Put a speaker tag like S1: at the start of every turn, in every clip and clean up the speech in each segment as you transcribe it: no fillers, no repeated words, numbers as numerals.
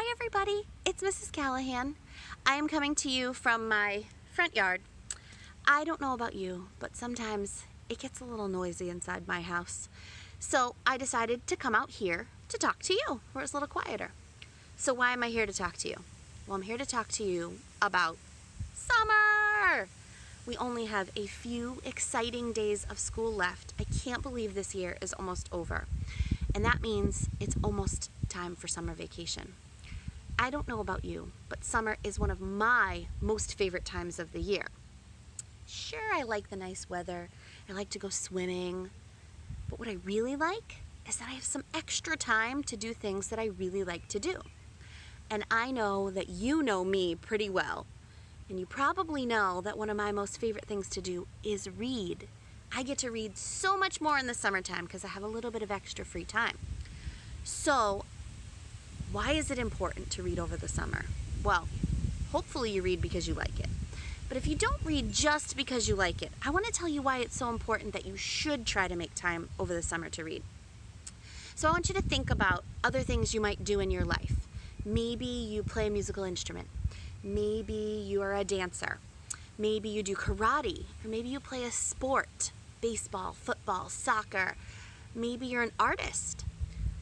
S1: Hi everybody, it's Mrs. Callaghan. I am coming to you from my front yard. I don't know about you, but sometimes it gets a little noisy inside my house. So I decided to come out here to talk to you, where it's a little quieter. So why am I here to talk to you? Well, I'm here to talk to you about summer! We only have a few exciting days of school left. I can't believe this year is almost over. And that means it's almost time for summer vacation. I don't know about you, but summer is one of my most favorite times of the year. Sure, I like the nice weather. I like to go swimming. But what I really like is that I have some extra time to do things that I really like to do. And I know that you know me pretty well. And you probably know that one of my most favorite things to do is read. I get to read so much more in the summertime because I have a little bit of extra free time. So, why is it important to read over the summer? Well, hopefully you read because you like it. But if you don't read just because you like it, I want to tell you why it's so important that you should try to make time over the summer to read. So I want you to think about other things you might do in your life. Maybe you play a musical instrument. Maybe you are a dancer. Maybe you do karate, or maybe you play a sport, baseball, football, soccer. Maybe you're an artist.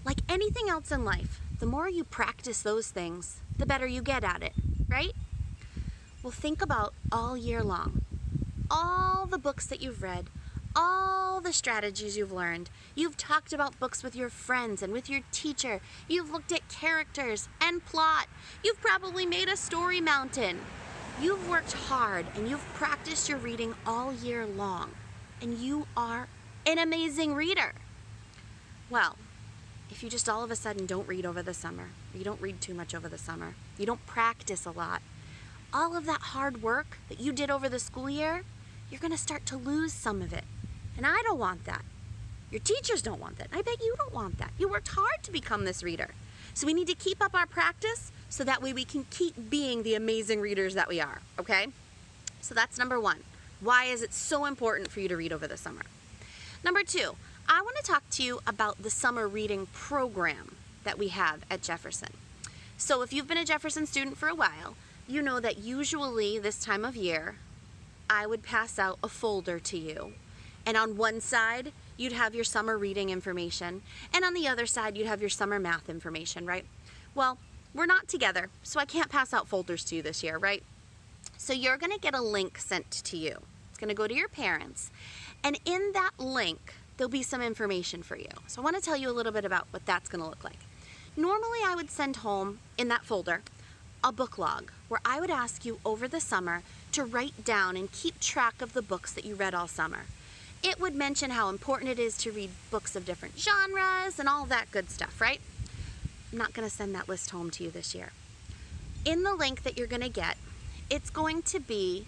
S1: Like anything else in life, the more you practice those things, the better you get at it, right? Well, think about all year long, all the books that you've read, all the strategies you've learned. You've talked about books with your friends and with your teacher. You've looked at characters and plot. You've probably made a story mountain. You've worked hard and you've practiced your reading all year long, and you are an amazing reader. Well, if you just all of a sudden don't read over the summer, or you don't read too much over the summer, you don't practice a lot, all of that hard work that you did over the school year, you're going to start to lose some of it. And I don't want that. Your teachers don't want that. I bet you don't want that. You worked hard to become this reader. So we need to keep up our practice so that way we can keep being the amazing readers that we are, okay? So that's number one. Why is it so important for you to read over the summer? Number two, I want to talk to you about the summer reading program that we have at Jefferson. So if you've been a Jefferson student for a while, you know that usually this time of year, I would pass out a folder to you. And on one side, you'd have your summer reading information, and on the other side, you'd have your summer math information, right? Well, we're not together, so I can't pass out folders to you this year, right? So you're going to get a link sent to you. It's going to go to your parents, and in that link, there'll be some information for you. So I want to tell you a little bit about what that's going to look like. Normally, I would send home in that folder a book log where I would ask you over the summer to write down and keep track of the books that you read all summer. It would mention how important it is to read books of different genres and all that good stuff, right? I'm not going to send that list home to you this year. In the link that you're going to get, it's going to be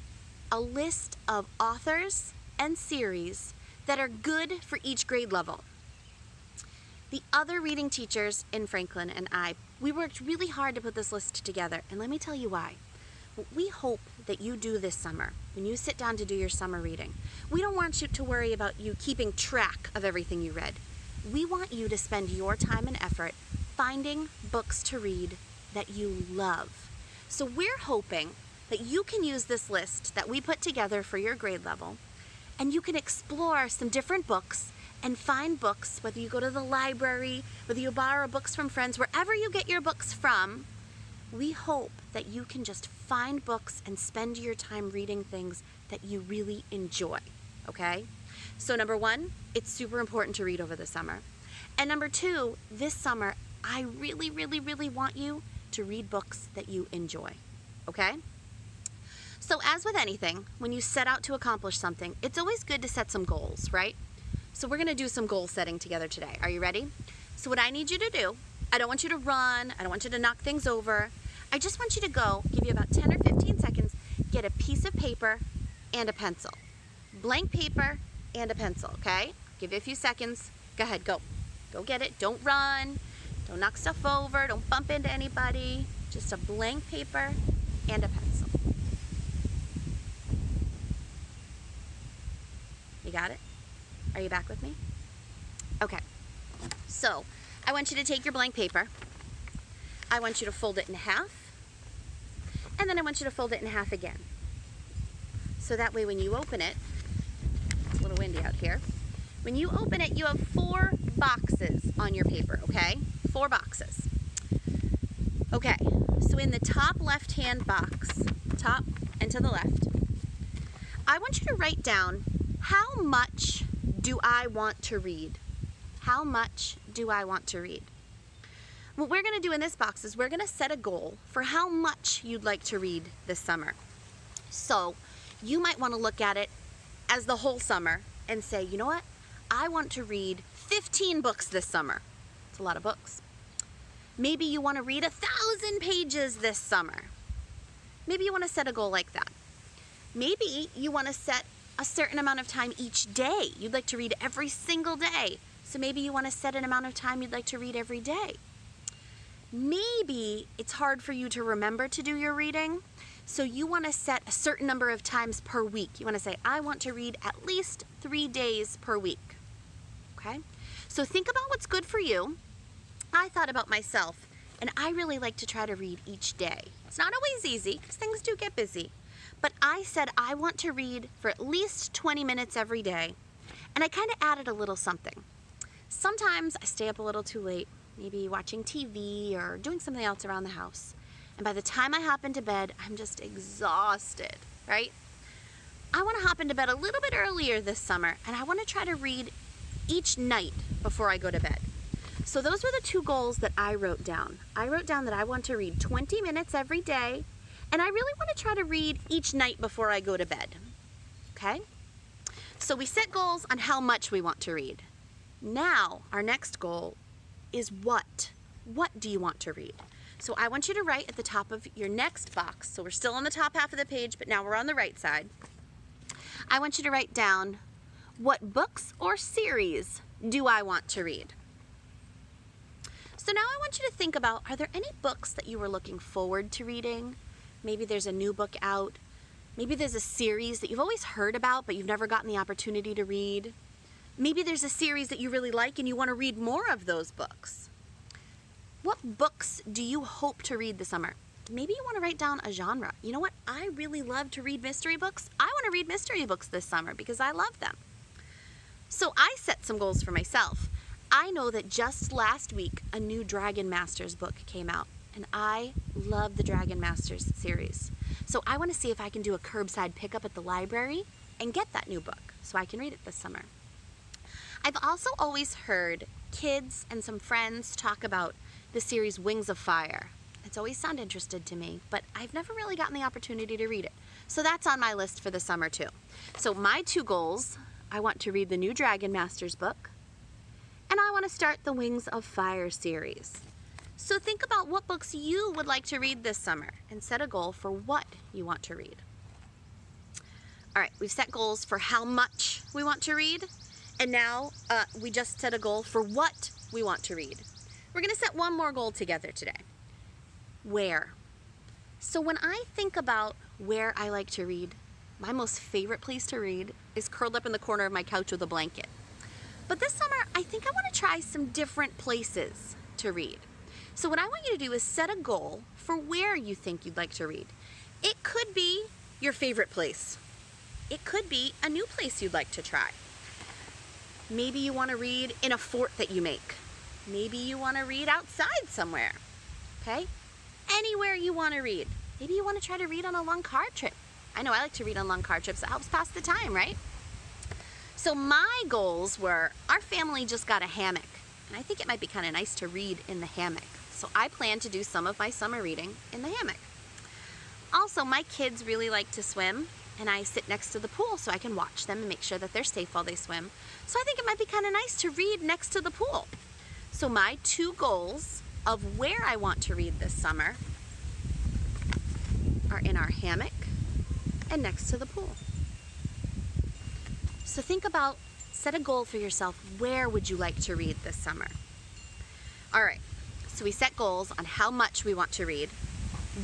S1: a list of authors and series that are good for each grade level. The other reading teachers in Franklin and I, we worked really hard to put this list together, and let me tell you why. What we hope that you do this summer, when you sit down to do your summer reading, we don't want you to worry about you keeping track of everything you read. We want you to spend your time and effort finding books to read that you love. So we're hoping that you can use this list that we put together for your grade level, and you can explore some different books and find books, whether you go to the library, whether you borrow books from friends, wherever you get your books from. We hope that you can just find books and spend your time reading things that you really enjoy, okay? So number one, it's super important to read over the summer. And number two, this summer, I really, really, really want you to read books that you enjoy, okay? So as with anything, when you set out to accomplish something, it's always good to set some goals, right? So we're going to do some goal setting together today. Are you ready? So what I need you to do, I don't want you to run, I don't want you to knock things over. I just want you to go, give you about 10 or 15 seconds, get a piece of paper and a pencil. Blank paper and a pencil, okay? Give you a few seconds. Go ahead, go. Go get it. Don't run. Don't knock stuff over. Don't bump into anybody. Just a blank paper and a pencil. You got it? Are you back with me? Okay. So, I want you to take your blank paper. I want you to fold it in half, and then I want you to fold it in half again. So that way when you open it, it's a little windy out here, when you open it, you have 4 boxes on your paper, okay? 4 boxes. Okay, so in the top left-hand box, top and to the left, I want you to write down, how much do I want to read? How much do I want to read? What we're going to do in this box is we're going to set a goal for how much you'd like to read this summer. So you might want to look at it as the whole summer and say, you know what? I want to read 15 books this summer. It's a lot of books. Maybe you want to read 1,000 pages this summer. Maybe you want to set a goal like that. Maybe you want to set a certain amount of time each day. You'd like to read every single day. So maybe you want to set an amount of time you'd like to read every day. Maybe it's hard for you to remember to do your reading, so you want to set a certain number of times per week. You want to say, I want to read at least 3 days per week. Okay? So think about what's good for you. I thought about myself, and I really like to try to read each day. It's not always easy, because things do get busy. But I said I want to read for at least 20 minutes every day, and I kind of added a little something. Sometimes I stay up a little too late, maybe watching TV or doing something else around the house. And by the time I hop into bed, I'm just exhausted, right? I want to hop into bed a little bit earlier this summer, and I want to try to read each night before I go to bed. So those were the 2 goals that I wrote down. I wrote down that I want to read 20 minutes every day, and I really want to try to read each night before I go to bed. Okay? So we set goals on how much we want to read. Now, our next goal is what? What do you want to read? So I want you to write at the top of your next box. So we're still on the top half of the page, but now we're on the right side. I want you to write down, what books or series do I want to read? So now I want you to think about, are there any books that you were looking forward to reading? Maybe there's a new book out. Maybe there's a series that you've always heard about, but you've never gotten the opportunity to read. Maybe there's a series that you really like and you want to read more of those books. What books do you hope to read this summer? Maybe you want to write down a genre. You know what? I really love to read mystery books. I want to read mystery books this summer because I love them. So I set some goals for myself. I know that just last week, a new Dragon Masters book came out, and I love the Dragon Masters series. So I want to see if I can do a curbside pickup at the library and get that new book so I can read it this summer. I've also always heard kids and some friends talk about the series Wings of Fire. It's always sounded interesting to me, but I've never really gotten the opportunity to read it. So that's on my list for the summer too. So my 2 goals, I want to read the new Dragon Masters book, and I want to start the Wings of Fire series. So think about what books you would like to read this summer and set a goal for what you want to read. All right, we've set goals for how much we want to read, and now we just set a goal for what we want to read. We're going to set one more goal together today. Where? So when I think about where I like to read, my most favorite place to read is curled up in the corner of my couch with a blanket. But this summer, I think I want to try some different places to read. So what I want you to do is set a goal for where you think you'd like to read. It could be your favorite place. It could be a new place you'd like to try. Maybe you want to read in a fort that you make. Maybe you want to read outside somewhere. Okay? Anywhere you want to read. Maybe you want to try to read on a long car trip. I know I like to read on long car trips. It helps pass the time, right? So my goals were, our family just got a hammock, and I think it might be kind of nice to read in the hammock. So I plan to do some of my summer reading in the hammock. Also, my kids really like to swim, and I sit next to the pool so I can watch them and make sure that they're safe while they swim. So I think it might be kind of nice to read next to the pool. So my 2 goals of where I want to read this summer are in our hammock and next to the pool. So think about, set a goal for yourself. Where would you like to read this summer? All right, so we set goals on how much we want to read,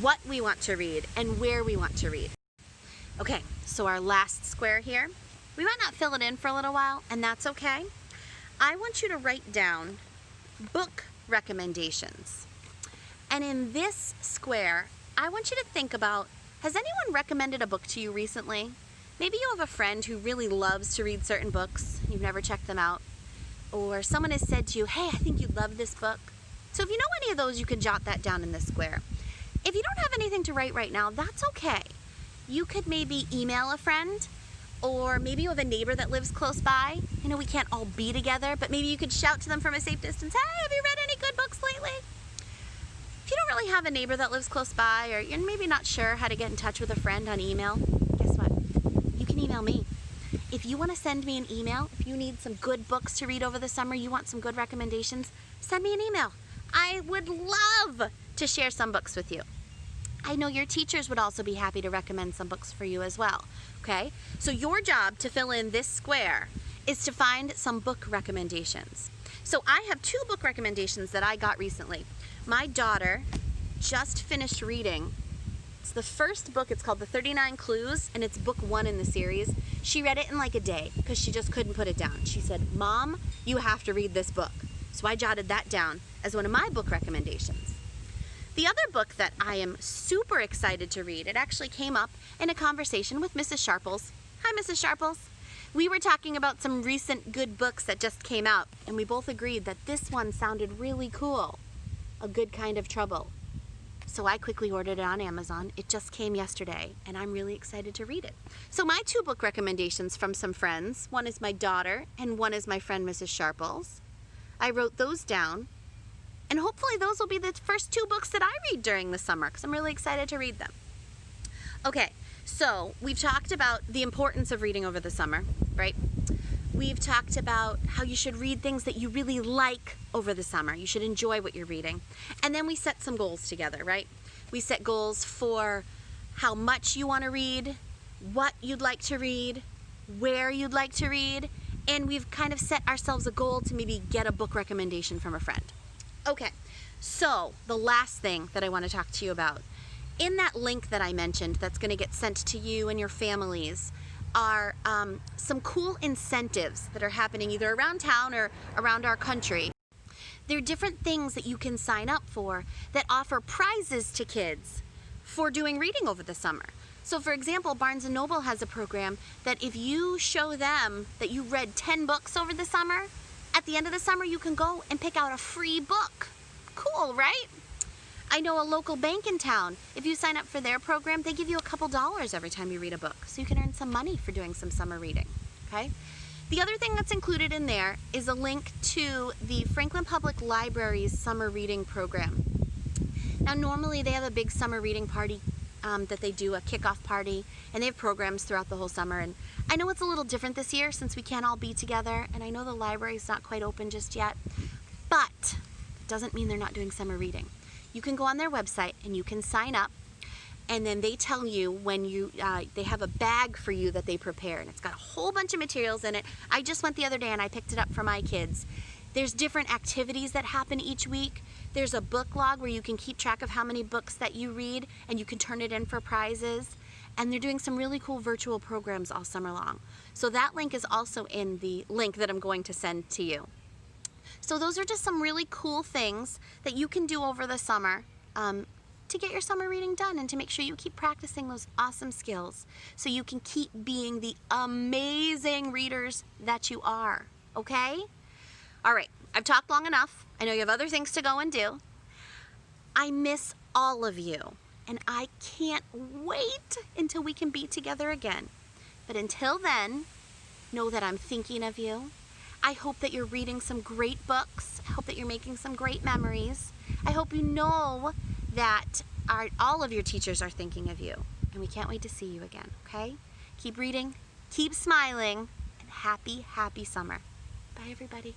S1: what we want to read, and where we want to read. Okay, so our last square here, we might not fill it in for a little while, and that's okay. I want you to write down book recommendations. And in this square, I want you to think about, has anyone recommended a book to you recently? Maybe you have a friend who really loves to read certain books. You've never checked them out. Or someone has said to you, hey, I think you'd love this book. So if you know any of those, you can jot that down in this square. If you don't have anything to write right now, that's okay. You could maybe email a friend, or maybe you have a neighbor that lives close by. You know, we can't all be together, but maybe you could shout to them from a safe distance, hey, have you read any good books lately? If you don't really have a neighbor that lives close by, or you're maybe not sure how to get in touch with a friend on email, guess what? You can email me. If you want to send me an email, if you need some good books to read over the summer, you want some good recommendations, send me an email. I would love to share some books with you. I know your teachers would also be happy to recommend some books for you as well, okay? So your job to fill in this square is to find some book recommendations. So I have 2 book recommendations that I got recently. My daughter just finished reading. It's the first book. It's called The 39 Clues, and it's book 1 in the series. She read it in like a day because she just couldn't put it down. She said, Mom, you have to read this book. So I jotted that down as one of my book recommendations. The other book that I am super excited to read, it actually came up in a conversation with Mrs. Sharples. Hi, Mrs. Sharples. We were talking about some recent good books that just came out, and we both agreed that this one sounded really cool. A Good Kind of Trouble. So I quickly ordered it on Amazon. It just came yesterday, and I'm really excited to read it. So my 2 book recommendations from some friends, one is my daughter, and one is my friend Mrs. Sharples. I wrote those down, and hopefully those will be the first 2 books that I read during the summer, because I'm really excited to read them. Okay, so we've talked about the importance of reading over the summer, right? We've talked about how you should read things that you really like over the summer. You should enjoy what you're reading. And then we set some goals together, right? We set goals for how much you want to read, what you'd like to read, where you'd like to read, and we've kind of set ourselves a goal to maybe get a book recommendation from a friend. Okay, so the last thing that I want to talk to you about, in that link that I mentioned that's going to get sent to you and your families, are some cool incentives that are happening either around town or around our country. There are different things that you can sign up for that offer prizes to kids for doing reading over the summer. So for example, Barnes & Noble has a program that if you show them that you read 10 books over the summer, at the end of the summer you can go and pick out a free book. Cool, right? I know a local bank in town, if you sign up for their program, they give you a couple dollars every time you read a book, so you can earn some money for doing some summer reading, okay? The other thing that's included in there is a link to the Franklin Public Library's summer reading program. Now normally they have a big summer reading party that they do, a kickoff party, and they have programs throughout the whole summer. And I know it's a little different this year since we can't all be together, and I know the library's not quite open just yet, but it doesn't mean they're not doing summer reading. You can go on their website and you can sign up, and then they tell you when you they have a bag for you that they prepare, and it's got a whole bunch of materials in it. I just went the other day and I picked it up for my kids. There's different activities that happen each week. There's a book log where you can keep track of how many books that you read, and you can turn it in for prizes. And they're doing some really cool virtual programs all summer long. So that link is also in the link that I'm going to send to you. So those are just some really cool things that you can do over the summer to get your summer reading done and to make sure you keep practicing those awesome skills so you can keep being the amazing readers that you are, okay? All right, I've talked long enough. I know you have other things to go and do. I miss all of you, and I can't wait until we can be together again. But until then, know that I'm thinking of you. I hope that you're reading some great books. I hope that you're making some great memories. I hope you know that all of your teachers are thinking of you. And we can't wait to see you again, okay? Keep reading, keep smiling, and happy, happy summer. Bye, everybody.